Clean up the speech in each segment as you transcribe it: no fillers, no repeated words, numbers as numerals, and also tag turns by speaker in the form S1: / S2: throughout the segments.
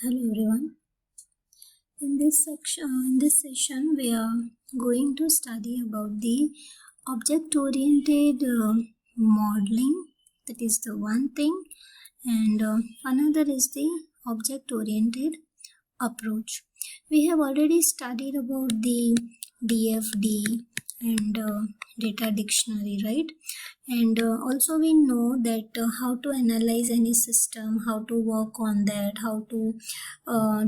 S1: Hello everyone. In this session, we are going to study about the object-oriented modeling. That is the one thing, and another is the object-oriented approach. We have already studied about the DFD and data dictionary, right? And also we know that how to analyze any system, how to work on that, how to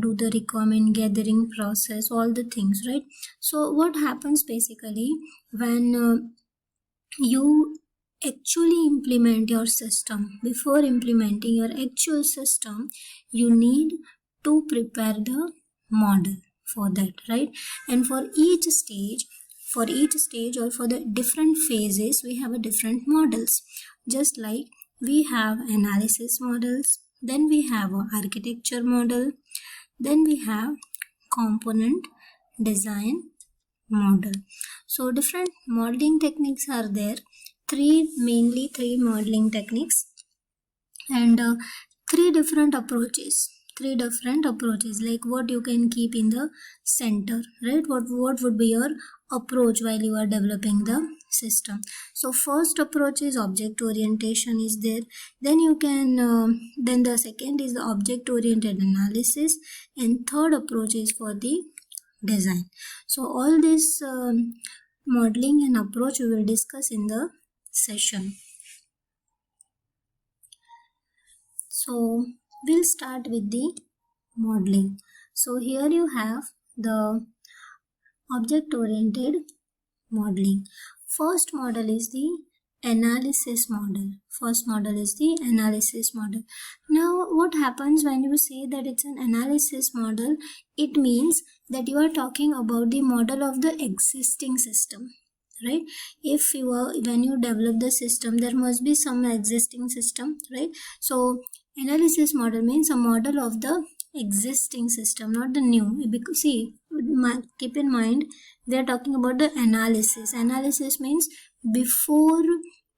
S1: do the requirement gathering process, all the things, right? So what happens basically when you actually implement your system? Before implementing your actual system, you need to prepare the model for that, right? And for each stage or for the different phases, we have a different models. Just like we have analysis models, then we have a architecture model, then we have component design model. So different modeling techniques are there. Mainly three modeling techniques, and three different approaches. Like what you can keep in the center, right? What would be your approach while you are developing the system? So first approach is object orientation is there. Then you can then the second is the object oriented analysis, and third approach is for the design. So all this modeling and approach we will discuss in the session. So we'll start with the modeling. So here you have the object oriented modeling. First model is the analysis model. Now what happens when you say that it's an analysis model? It means that you are talking about the model of the existing system, right? When you develop the system, there must be some existing system, right? So analysis model means a model of the existing system, not the new. Because keep in mind, we are talking about the analysis means before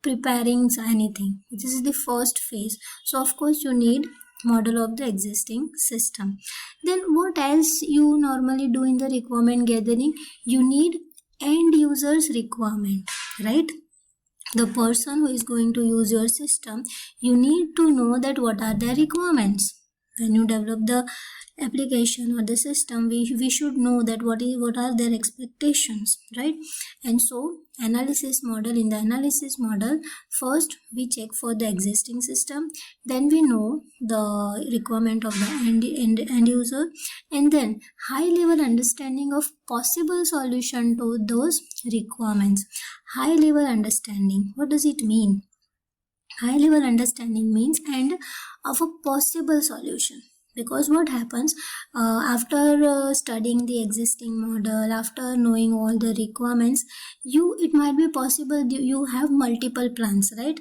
S1: preparing anything. This is the first phase. So of course you need model of the existing system. Then what else you normally do in the requirement gathering? You need end users requirement, right? The person who is going to use your system, you need to know that what are their requirements. When you develop the application or the system, we should know that what are their expectations, right? And so in the analysis model, first we check for the existing system, then we know the requirement of the end user, and then high level understanding of possible solution to those requirements. High level understanding, what does it mean? High level understanding means and of a possible solution. Because what happens after studying the existing model, after knowing all the requirements, it might be possible you have multiple plans, right?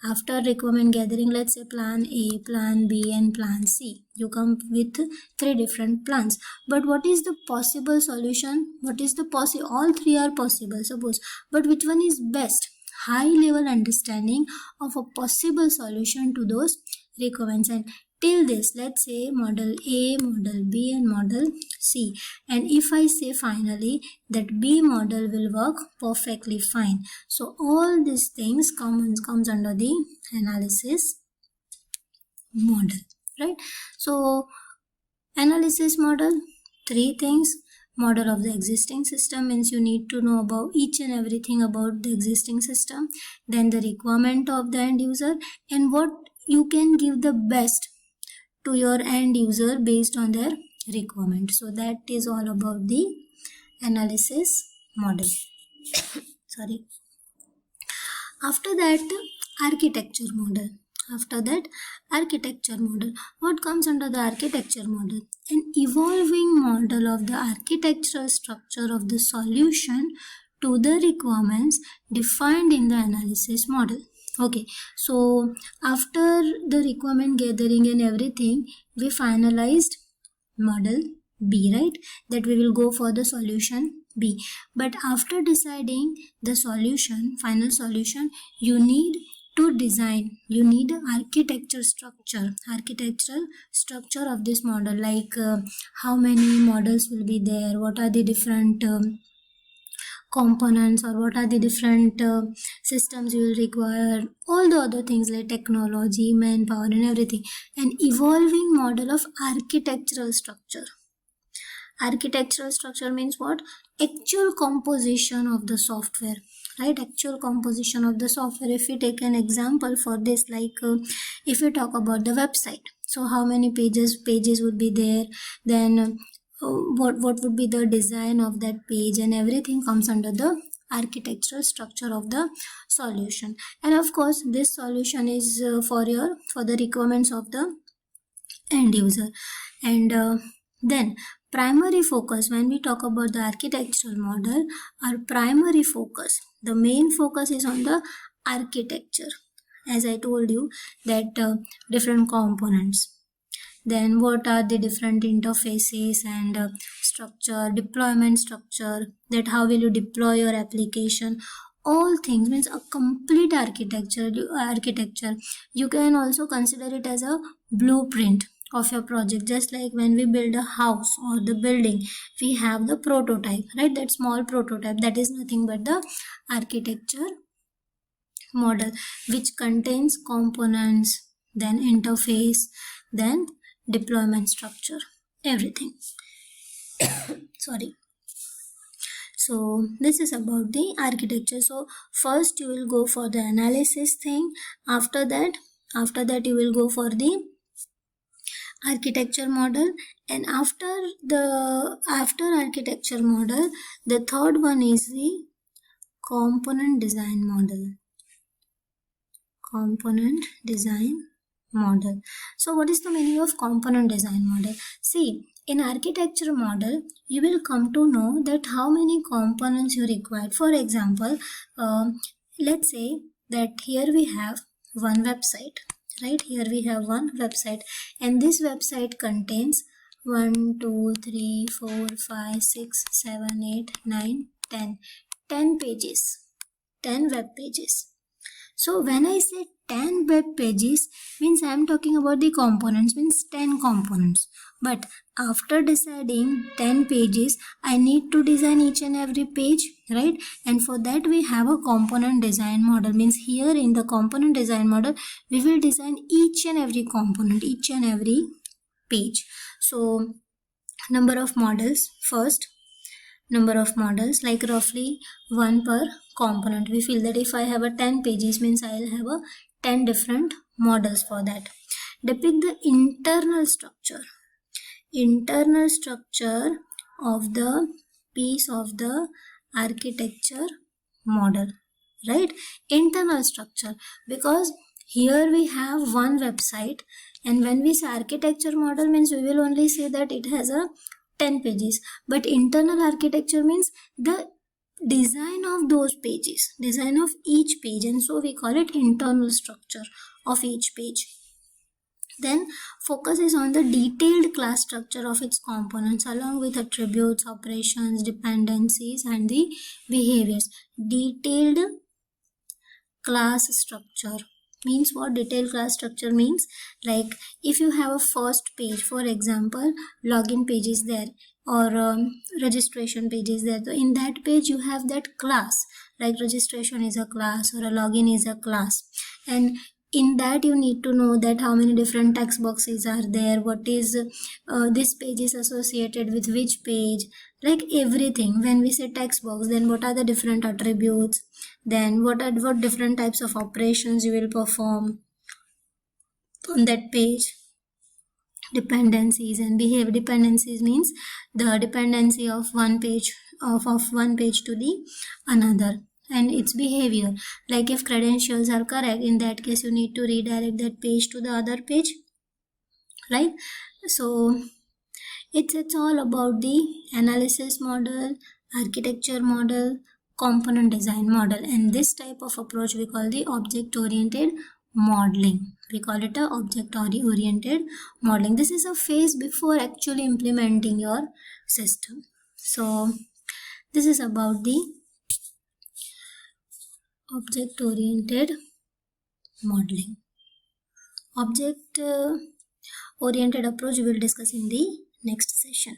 S1: After requirement gathering, let's say plan A, plan B and plan C, you come with three different plans. But what is the possible solution? All three are possible, suppose, but which one is best? High level understanding of a possible solution to those requirements. And till this, let's say model A, model B and model C, and if I say finally that B model will work perfectly fine. So all these things comes under the analysis model, right? So analysis model, three things. Model of the existing system means you need to know about each and everything about the existing system, then the requirement of the end user, and what you can give the best to your end user based on their requirement. So that is all about the analysis model. Sorry. After that, architecture model. What comes under the architecture model? An evolving model of the architectural structure of the solution to the requirements defined in the analysis model. Okay, so after the requirement gathering and everything, we finalized model B, right? That we will go for the solution B. But after deciding the solution, final solution, you need to design, you need architectural structure of this model, like how many models will be there, what are the different components, or what are the different systems you will require, all the other things like technology, manpower and everything. An evolving model of architectural structure. Architectural structure means what? Actual composition of the software, right? Actual composition of the software. If we take an example for this, like if we talk about the website, so how many pages would be there, then what would be the design of that page, and everything comes under the architectural structure of the solution. And of course this solution is for the requirements of the end user. And then primary focus, when we talk about the architectural model, our primary focus, the main focus is on the architecture, as I told you that different components, then what are the different interfaces and structure, deployment structure, that how will you deploy your application, all things, means a complete architecture. You can also consider it as a blueprint of your project. Just like when we build a house or the building, we have the prototype, right? That small prototype, that is nothing but the architecture model, which contains components, then interface, then deployment structure, everything. Sorry. So this is about the architecture. So first you will go for the analysis thing, after that you will go for the architecture model, and after architecture model, the third one is the component design model. So what is the meaning of component design model? See, in architecture model, you will come to know that how many components you require. For example, let's say that here we have one website, right? Here we have one website, and this website contains 1, 2, 3, 4, 5, 6, 7, 8, 9, 10 pages, 10 web pages. So when I say 10 web pages, means I am talking about the components, means 10 components. But after deciding 10 pages, I need to design each and every page, right? And for that we have a component design model. Means here in the component design model, we will design each and every component, each and every page. So number of models, first number of models, like roughly 1 per component. We feel that if I have a 10 pages, means I will have a 10 different models for that. Depict the internal structure of the piece of the architecture model, right? Internal structure, because here we have one website, and when we say architecture model, means we will only say that it has a 10 pages, but internal architecture means the design of those pages, design of each page, and so we call it internal structure of each page. Then focus is on the detailed class structure of its components along with attributes, operations, dependencies and the behaviors. Detailed class structure means what? Detailed class structure means, like if you have a first page, for example login page is there, or registration page is there, so in that page you have that class, like registration is a class or a login is a class, and in that you need to know that how many different text boxes are there, what is this page is associated with which page, like everything. When we say text box, then what are the different attributes, then what different types of operations you will perform on that page. Dependencies and behavior. Dependencies means the dependency of one page of one page to the another, and its behavior, like if credentials are correct, in that case you need to redirect that page to the other page, right? So it's all about the analysis model, architecture model, component design model, and this type of approach we call the object oriented modeling. We call it a object oriented modeling. This is a phase before actually implementing your system. So this is about the object oriented modeling. Object oriented approach we will discuss in the next session.